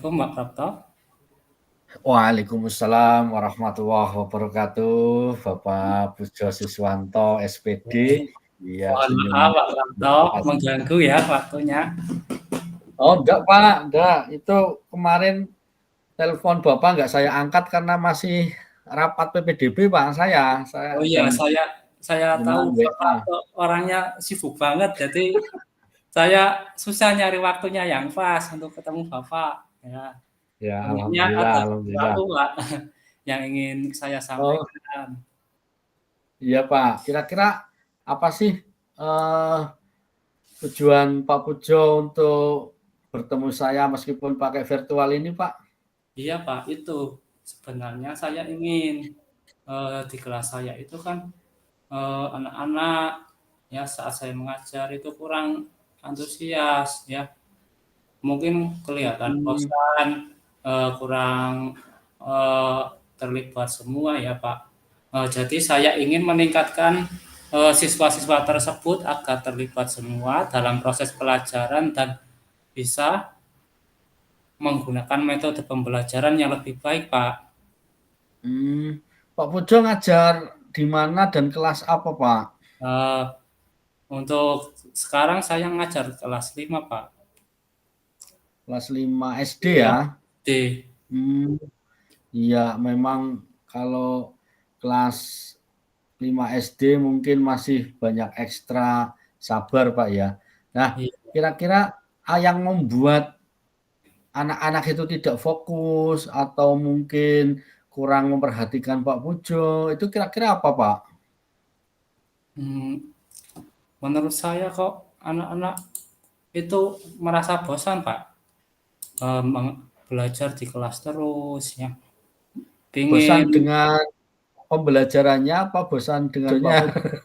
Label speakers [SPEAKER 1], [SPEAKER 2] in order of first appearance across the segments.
[SPEAKER 1] Assalamualaikum Mbak Prapto.
[SPEAKER 2] Waalaikumsalam warahmatullahi wabarakatuh, Bapak Pujo Siswanto, SPD. Iya,
[SPEAKER 1] Mohon maaf
[SPEAKER 2] senyumnya.
[SPEAKER 1] Mbak Prapto mengganggu ya waktunya.
[SPEAKER 2] Oh, enggak, Pak. Enggak. Itu kemarin telepon Bapak enggak saya angkat karena masih rapat PPDB, Pak. Saya
[SPEAKER 1] Oh iya,
[SPEAKER 2] dan
[SPEAKER 1] saya tahu
[SPEAKER 2] memang
[SPEAKER 1] Mbak
[SPEAKER 2] WA.
[SPEAKER 1] Prapto orangnya sibuk banget, jadi saya susah nyari waktunya yang pas untuk ketemu Bapak. Ya,
[SPEAKER 2] Ya,
[SPEAKER 1] tentunya
[SPEAKER 2] alhamdulillah,
[SPEAKER 1] ada
[SPEAKER 2] alhamdulillah.
[SPEAKER 1] sesuatu Pak yang ingin saya
[SPEAKER 2] Oh,
[SPEAKER 1] sampaikan.
[SPEAKER 2] iya, Pak. Kira-kira apa sih eh, tujuan Pak Pujo untuk bertemu saya meskipun pakai virtual ini, Pak?
[SPEAKER 1] Iya Pak, itu sebenarnya saya ingin di kelas saya itu kan anak-anak ya saat saya mengajar itu kurang antusias ya, mungkin kelihatan
[SPEAKER 2] Hmm.
[SPEAKER 1] bosan, kurang eh, terlibat semua ya Pak. Jadi saya ingin meningkatkan siswa-siswa tersebut agar terlibat semua dalam proses pelajaran dan bisa menggunakan metode pembelajaran yang lebih baik Pak.
[SPEAKER 2] Pak Pujo ngajar di mana dan kelas apa, Pak?
[SPEAKER 1] Eh, untuk sekarang saya ngajar kelas 5 Pak.
[SPEAKER 2] Kelas 5 SD
[SPEAKER 1] Iya,
[SPEAKER 2] ya?
[SPEAKER 1] D.
[SPEAKER 2] Hmm, iya, memang kalau kelas 5 SD mungkin masih banyak ekstra sabar, Pak ya. Nah,
[SPEAKER 1] Iya.
[SPEAKER 2] kira-kira yang membuat anak-anak itu tidak fokus atau mungkin kurang memperhatikan Pak Pujo, itu kira-kira apa, Pak?
[SPEAKER 1] Hmm, menurut saya kok anak-anak itu merasa bosan Pak. Belajar di kelas terus ya.
[SPEAKER 2] Bosan
[SPEAKER 1] Pingin
[SPEAKER 2] dengan pembelajarannya apa bosan dengan Pak Pujo?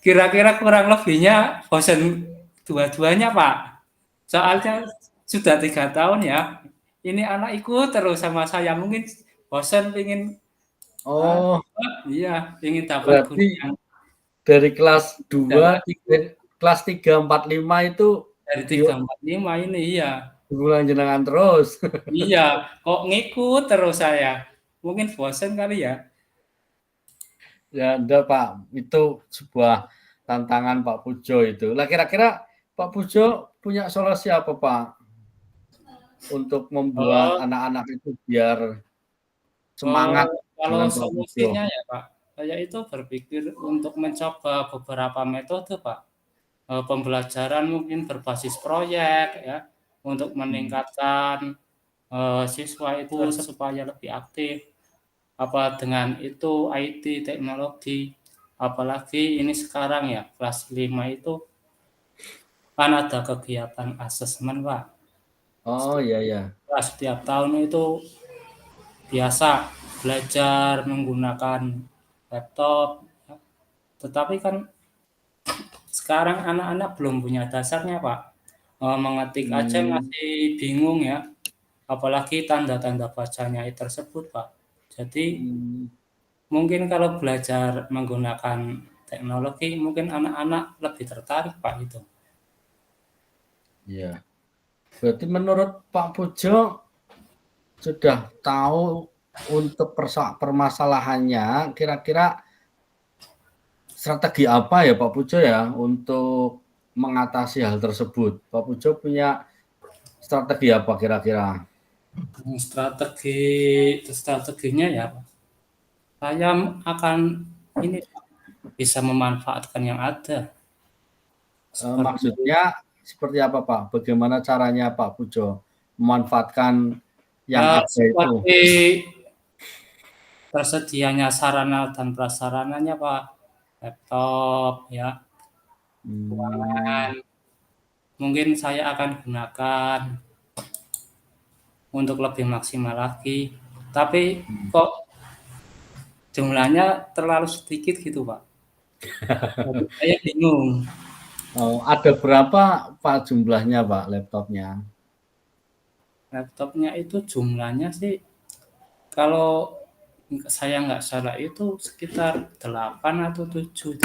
[SPEAKER 1] kira-kira kurang lebihnya bosan dua-duanya Pak. Soalnya sudah 3 tahun ya. Ini anak ikut terus sama saya mungkin bosan pingin ah,
[SPEAKER 2] Oh,
[SPEAKER 1] iya pingin dapat guru
[SPEAKER 2] berarti
[SPEAKER 1] yang
[SPEAKER 2] dari kelas
[SPEAKER 1] tidak
[SPEAKER 2] 2,
[SPEAKER 1] ikut
[SPEAKER 2] kelas 3, 4, 5 itu
[SPEAKER 1] dari
[SPEAKER 2] yuk
[SPEAKER 1] 3, 4, 5 ini iya.
[SPEAKER 2] hubungan jenengan terus.
[SPEAKER 1] Iya, kok ngikut terus saya. Mungkin bosan kali ya.
[SPEAKER 2] Ya enggak Pak, itu sebuah tantangan Pak Pujo itu. Lah kira-kira Pak Pujo punya solusi apa Pak untuk membuat
[SPEAKER 1] Oh,
[SPEAKER 2] anak-anak itu biar
[SPEAKER 1] oh,
[SPEAKER 2] semangat
[SPEAKER 1] kalau
[SPEAKER 2] dengan Pak Pujo?
[SPEAKER 1] solusinya ya Pak, saya itu berpikir untuk mencoba beberapa metode Pak. Pembelajaran mungkin berbasis proyek ya, untuk
[SPEAKER 2] Hmm.
[SPEAKER 1] meningkatkan siswa itu supaya lebih aktif. Apa dengan itu IT teknologi, apalagi ini sekarang ya kelas 5 itu kan ada kegiatan asesmen Pak.
[SPEAKER 2] Oh iya ya.
[SPEAKER 1] Setiap tahun itu biasa belajar menggunakan laptop, ya. Tetapi kan sekarang anak-anak belum punya dasarnya Pak. Mengetik aja
[SPEAKER 2] Hmm.
[SPEAKER 1] masih bingung ya, apalagi tanda-tanda bacanya tersebut Pak. Jadi
[SPEAKER 2] Hmm.
[SPEAKER 1] mungkin kalau belajar menggunakan teknologi mungkin anak-anak lebih tertarik Pak itu.
[SPEAKER 2] Iya. Berarti menurut Pak Pujo sudah tahu untuk permasalahannya, kira-kira strategi apa ya Pak Pujo ya untuk mengatasi hal tersebut? Pak Pujo punya strategi apa kira-kira?
[SPEAKER 1] Strateginya ya saya akan ini bisa memanfaatkan yang ada seperti
[SPEAKER 2] Maksudnya seperti apa Pak? Bagaimana caranya Pak Pujo memanfaatkan yang
[SPEAKER 1] ya
[SPEAKER 2] ada itu?
[SPEAKER 1] seperti tersedianya sarana dan prasarananya Pak, laptop ya,
[SPEAKER 2] Hmm.
[SPEAKER 1] ruangan, mungkin saya akan gunakan untuk lebih maksimal lagi. Tapi kok jumlahnya terlalu sedikit gitu Pak. Jadi saya bingung.
[SPEAKER 2] Oh, ada berapa Pak jumlahnya Pak laptopnya?
[SPEAKER 1] Laptopnya itu jumlahnya sih kalau saya nggak salah itu sekitar 8 atau 7.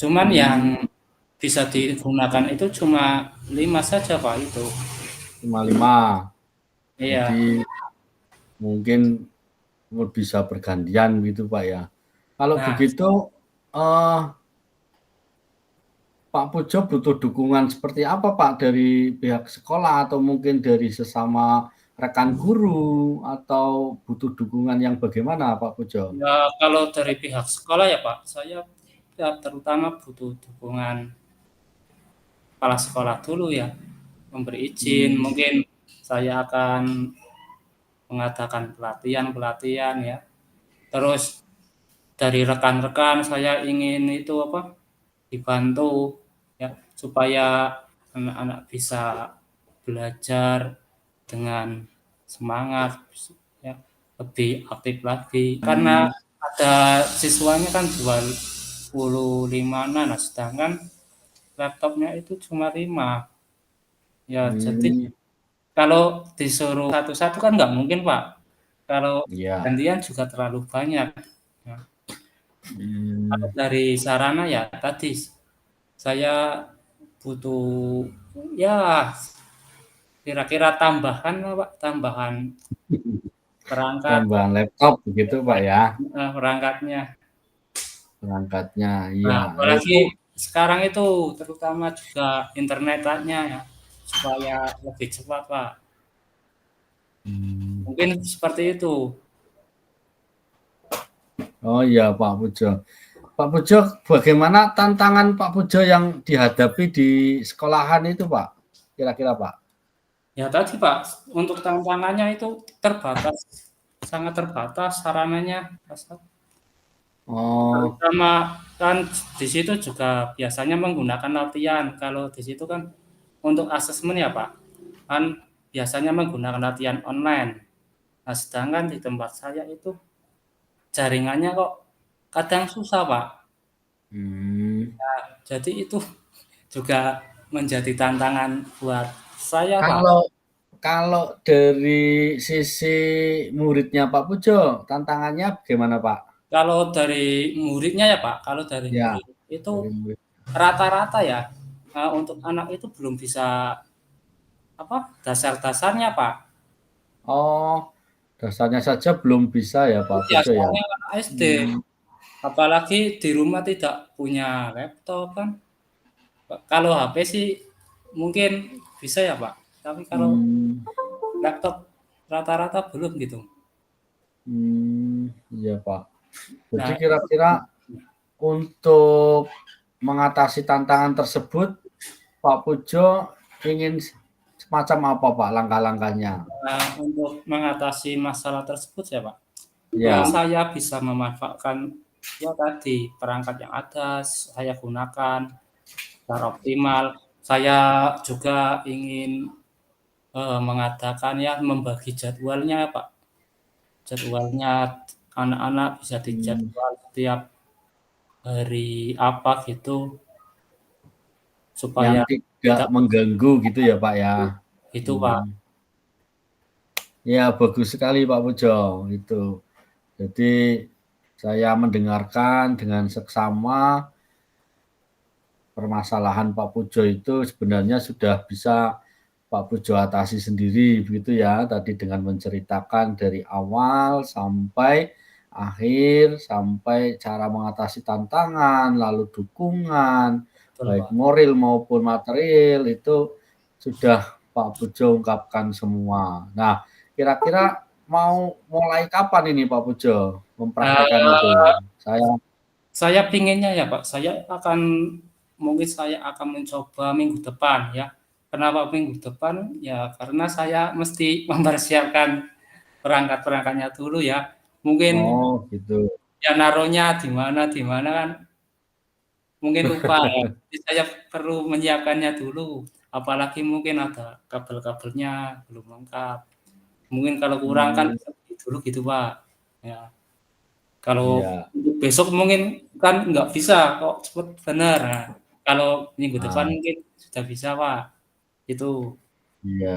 [SPEAKER 1] Cuman yang
[SPEAKER 2] Hmm,
[SPEAKER 1] bisa digunakan itu cuma 5 saja Pak itu.
[SPEAKER 2] 5-5.
[SPEAKER 1] Iya.
[SPEAKER 2] Jadi mungkin bisa bergantian gitu Pak ya. Kalau
[SPEAKER 1] Nah,
[SPEAKER 2] begitu Pak Pujo butuh dukungan seperti apa Pak dari pihak sekolah atau mungkin dari sesama rekan guru atau butuh dukungan yang bagaimana Pak Pujo?
[SPEAKER 1] ya kalau dari pihak sekolah ya Pak, saya ya terutama butuh dukungan kepala sekolah dulu ya, memberi izin,
[SPEAKER 2] Hmm,
[SPEAKER 1] mungkin saya akan mengadakan pelatihan-pelatihan ya. Terus dari rekan-rekan saya ingin itu apa, dibantu ya supaya anak-anak bisa belajar dengan semangat ya, lebih aktif lagi. Karena ada siswanya kan 25, nah sedangkan laptopnya itu cuma 5. Ya jadi
[SPEAKER 2] hmm,
[SPEAKER 1] kalau disuruh satu-satu kan nggak mungkin, Pak. Kalau
[SPEAKER 2] iya.
[SPEAKER 1] gantian juga terlalu banyak. Nah, kalau
[SPEAKER 2] Hmm,
[SPEAKER 1] dari sarana ya tadi saya butuh ya kira-kira tambahan lah, Pak, tambahan perangkat,
[SPEAKER 2] tambahan laptop begitu Pak ya,
[SPEAKER 1] perangkatnya.
[SPEAKER 2] perangkatnya.
[SPEAKER 1] Nah,
[SPEAKER 2] Iya, itu
[SPEAKER 1] apalagi sekarang itu terutama juga internetnya ya, supaya lebih cepat, Pak.
[SPEAKER 2] hmm.
[SPEAKER 1] Mungkin seperti itu.
[SPEAKER 2] Oh iya Pak Pujo. Pak Pujo, bagaimana tantangan Pak Pujo yang dihadapi di sekolahan itu Pak? Kira-kira Pak?
[SPEAKER 1] Ya tadi, Pak, untuk tantangannya itu terbatas, sangat terbatas sarananya,
[SPEAKER 2] Oh,
[SPEAKER 1] terutama kan di situ juga biasanya menggunakan latihan. Kalau di situ kan untuk asesmen ya, Pak, kan biasanya menggunakan latihan online. Nah, sedangkan di tempat saya itu jaringannya kok kadang susah, Pak.
[SPEAKER 2] hmm.
[SPEAKER 1] Jadi itu juga menjadi tantangan buat saya, Pak.
[SPEAKER 2] Kalau kalau dari sisi muridnya Pak Pujo, tantangannya bagaimana Pak?
[SPEAKER 1] Kalau dari muridnya ya, Pak, kalau dari
[SPEAKER 2] Ya,
[SPEAKER 1] murid itu
[SPEAKER 2] dari murid.
[SPEAKER 1] rata-rata ya, untuk anak itu belum bisa apa, dasar-dasarnya, Pak.
[SPEAKER 2] Oh, dasarnya saja belum bisa ya Pak
[SPEAKER 1] Iya,
[SPEAKER 2] Pujo ya?
[SPEAKER 1] soalnya anak SD,
[SPEAKER 2] Hmm,
[SPEAKER 1] apalagi di rumah tidak punya laptop kan. Kalau HP sih mungkin bisa ya, Pak, tapi kalau
[SPEAKER 2] hmm,
[SPEAKER 1] laptop rata-rata belum gitu.
[SPEAKER 2] iya Pak. Jadi
[SPEAKER 1] Nah itu
[SPEAKER 2] kira-kira untuk mengatasi tantangan tersebut, Pak Pujo ingin semacam apa Pak langkah-langkahnya?
[SPEAKER 1] untuk mengatasi masalah tersebut ya, Pak,
[SPEAKER 2] Ya,
[SPEAKER 1] saya bisa memanfaatkan ya tadi perangkat yang ada saya gunakan secara optimal. Saya juga ingin, mengadakan ya membagi jadwalnya, Pak. Jadwalnya anak-anak bisa
[SPEAKER 2] hmm,
[SPEAKER 1] dijadwal setiap hari apa gitu,
[SPEAKER 2] yang
[SPEAKER 1] supaya
[SPEAKER 2] tidak
[SPEAKER 1] tidak
[SPEAKER 2] mengganggu gitu ya Pak ya?
[SPEAKER 1] gitu, Pak.
[SPEAKER 2] Hmm. Ya, bagus sekali Pak Pujo, itu. Jadi saya mendengarkan dengan seksama permasalahan Pak Pujo itu sebenarnya sudah bisa Pak Pujo atasi sendiri begitu ya, tadi dengan menceritakan dari awal sampai akhir, sampai cara mengatasi tantangan, lalu dukungan,
[SPEAKER 1] Betul,
[SPEAKER 2] baik
[SPEAKER 1] Pak.
[SPEAKER 2] moral maupun material itu sudah Pak Pujo ungkapkan semua. Nah, kira-kira mau mulai kapan ini Pak Pujo mempraktekkan
[SPEAKER 1] Eee,
[SPEAKER 2] itu? Saya
[SPEAKER 1] saya pinginnya ya, Pak, mungkin saya akan mencoba minggu depan ya. Kenapa minggu depan? Ya karena saya mesti mempersiapkan perangkat-perangkatnya dulu ya. Mungkin
[SPEAKER 2] oh gitu.
[SPEAKER 1] ya naruhnya di mana kan mungkin lupa ya. Jadi saya perlu menyiapkannya dulu, apalagi mungkin ada kabel-kabelnya belum lengkap. Mungkin kalau kurang kan
[SPEAKER 2] Mmm,
[SPEAKER 1] bisa beli dulu gitu, Pak. Ya, kalau
[SPEAKER 2] iya.
[SPEAKER 1] untuk besok mungkin kan nggak bisa kok cepet bener. Nah, kalau minggu depan
[SPEAKER 2] Ah,
[SPEAKER 1] mungkin sudah bisa, Pak. Itu.
[SPEAKER 2] iya.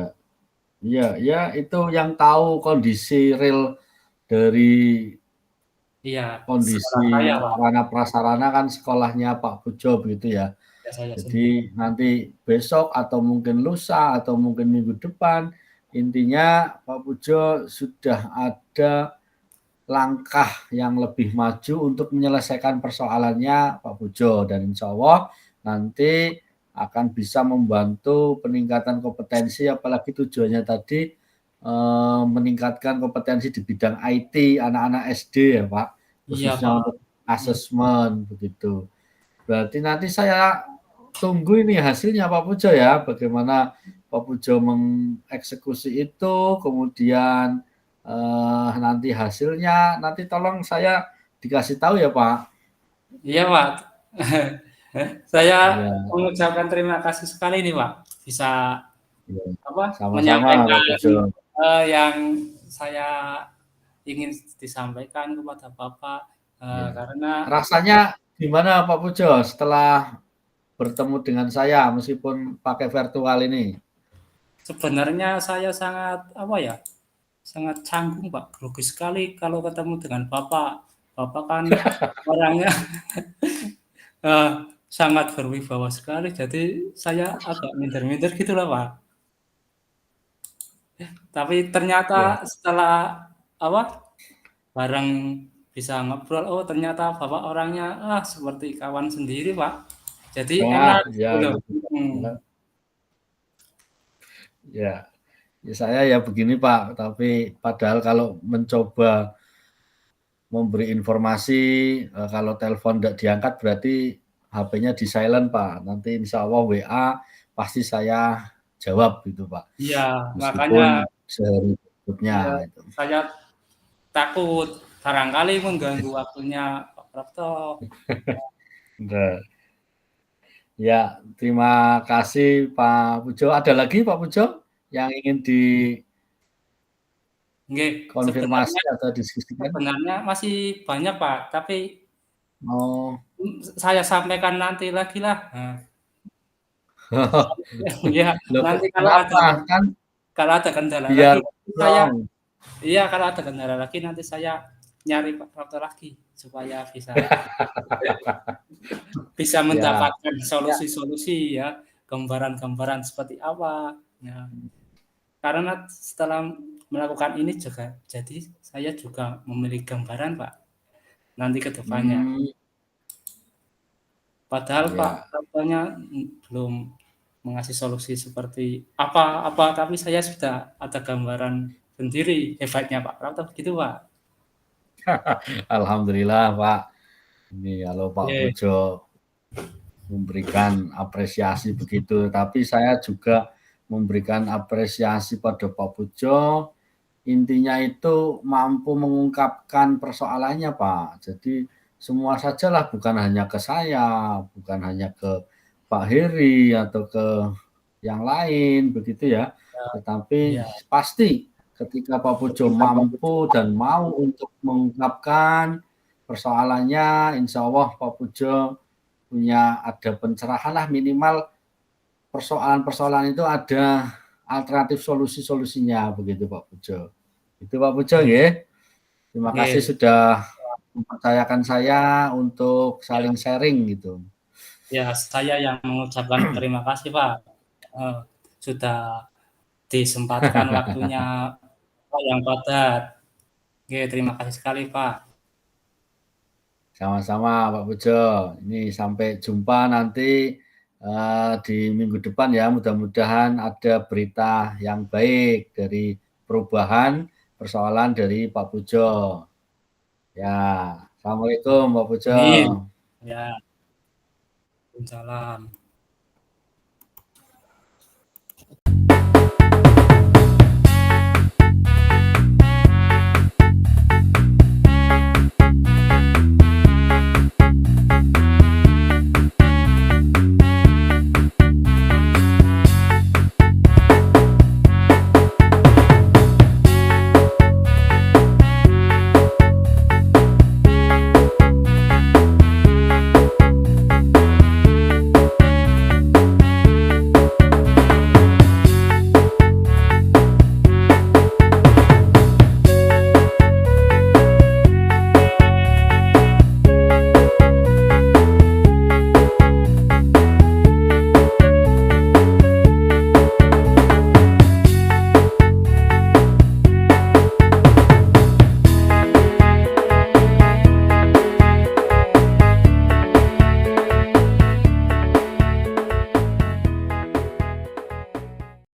[SPEAKER 2] Iya, ya itu yang tahu kondisi real dari
[SPEAKER 1] Iya, sekolah
[SPEAKER 2] kondisi
[SPEAKER 1] saya, Pak.
[SPEAKER 2] sarana prasarana kan sekolahnya Pak Pujo begitu ya.
[SPEAKER 1] saya sendiri.
[SPEAKER 2] Jadi nanti besok atau mungkin lusa atau mungkin minggu depan, intinya Pak Pujo sudah ada langkah yang lebih maju untuk menyelesaikan persoalannya Pak Pujo, dan insya Allah nanti akan bisa membantu peningkatan kompetensi, apalagi tujuannya tadi meningkatkan kompetensi di bidang IT anak-anak SD ya Pak,
[SPEAKER 1] Iya,
[SPEAKER 2] khususnya
[SPEAKER 1] Pak.
[SPEAKER 2] untuk asesmen begitu. Berarti nanti saya tunggu ini hasilnya Pak Pujo ya, bagaimana Pak Pujo mengeksekusi itu, kemudian nanti hasilnya, nanti tolong saya dikasih tahu ya Pak.
[SPEAKER 1] Iya, Pak. Saya
[SPEAKER 2] Ya,
[SPEAKER 1] mengucapkan terima kasih sekali nih, Pak, bisa
[SPEAKER 2] ya.
[SPEAKER 1] apa,
[SPEAKER 2] Sama-sama Pak
[SPEAKER 1] menyampaikan,
[SPEAKER 2] Pujo.
[SPEAKER 1] yang saya ingin disampaikan kepada Bapak,
[SPEAKER 2] Ya.
[SPEAKER 1] karena
[SPEAKER 2] Rasanya gimana Pak Pujo setelah bertemu dengan saya meskipun pakai virtual ini?
[SPEAKER 1] sebenarnya saya sangat, apa ya, sangat canggung, Pak, grogi sekali kalau ketemu dengan Bapak. Bapak kan orangnya, eee, sangat berwibawa sekali, jadi saya agak minder-minder gitu loh, Pak. Tapi
[SPEAKER 2] Ya.
[SPEAKER 1] ternyata setelah, apa, bareng bisa ngobrol, oh ternyata Bapak orangnya, seperti kawan sendiri, Pak. Jadi
[SPEAKER 2] Wah,
[SPEAKER 1] enak
[SPEAKER 2] ya
[SPEAKER 1] gitu loh.
[SPEAKER 2] gitu.
[SPEAKER 1] Mhm.
[SPEAKER 2] Ya. Ya saya ya begini Pak, tapi padahal kalau mencoba memberi informasi, kalau telepon tidak diangkat berarti HP-nya di-silent Pak. Nanti insya Allah WA pasti saya jawab gitu Pak,
[SPEAKER 1] Iya, makanya
[SPEAKER 2] meskipun sehari
[SPEAKER 1] iya,
[SPEAKER 2] berikutnya itu.
[SPEAKER 1] saya takut barangkali mengganggu waktunya Pak Prapto.
[SPEAKER 2] Bener. Ya, terima kasih Pak Pujo. Ada lagi Pak Pujo yang ingin
[SPEAKER 1] Nggih,
[SPEAKER 2] dikonfirmasi
[SPEAKER 1] sebenarnya
[SPEAKER 2] atau diskusikan?
[SPEAKER 1] sebenarnya masih banyak, Pak, tapi,
[SPEAKER 2] Oh.
[SPEAKER 1] saya sampaikan nanti lagilah. Nah, iya,
[SPEAKER 2] Loh,
[SPEAKER 1] nanti
[SPEAKER 2] kenapa? Kan
[SPEAKER 1] kalau ada kendala
[SPEAKER 2] biar
[SPEAKER 1] lagi saya
[SPEAKER 2] dong.
[SPEAKER 1] iya, kalau ada kendala lagi nanti saya nyari Pak Prapto lagi supaya bisa bisa
[SPEAKER 2] Ya,
[SPEAKER 1] mendapatkan
[SPEAKER 2] ya.
[SPEAKER 1] solusi-solusi ya, gambaran-gambaran seperti apa. Ya, karena setelah melakukan ini juga jadi saya juga memiliki gambaran, Pak, nanti ke depannya.
[SPEAKER 2] Hmm,
[SPEAKER 1] Padahal Pak
[SPEAKER 2] ya.
[SPEAKER 1] Praptonya, belum mengasih solusi seperti apa-apa, tapi saya sudah ada gambaran sendiri hebatnya Pak Prapto begitu, Pak.
[SPEAKER 2] Alhamdulillah Pak. Ini kalau Pak
[SPEAKER 1] Oke,
[SPEAKER 2] Pujo memberikan apresiasi begitu, tapi saya juga memberikan apresiasi pada Pak Pujo. Intinya itu mampu mengungkapkan persoalannya Pak. Jadi semua sajalah, bukan hanya ke saya, bukan hanya ke Pak Heri atau ke yang lain begitu ya. Tetapi
[SPEAKER 1] iya,
[SPEAKER 2] pasti ketika Pak Pujo mampu dan mau untuk mengungkapkan persoalannya, insya Allah Pak Pujo punya ada pencerahan lah, minimal persoalan-persoalan itu ada alternatif solusi-solusinya begitu Pak Pujo. Itu Pak Pujo
[SPEAKER 1] oke,
[SPEAKER 2] ya. Terima kasih
[SPEAKER 1] oke,
[SPEAKER 2] sudah mempercayakan saya untuk
[SPEAKER 1] ya.
[SPEAKER 2] saling sharing gitu.
[SPEAKER 1] Ya, saya yang mengucapkan terima kasih, Pak, sudah disempatkan waktunya yang padat. Oke, terima kasih sekali, Pak.
[SPEAKER 2] Sama-sama Pak Pujo. Ini sampai jumpa nanti di minggu depan ya. Mudah-mudahan ada berita yang baik dari perubahan persoalan dari Pak Pujo. Ya, Assalamualaikum Pak Pujo.
[SPEAKER 1] Amin. Ya, salam.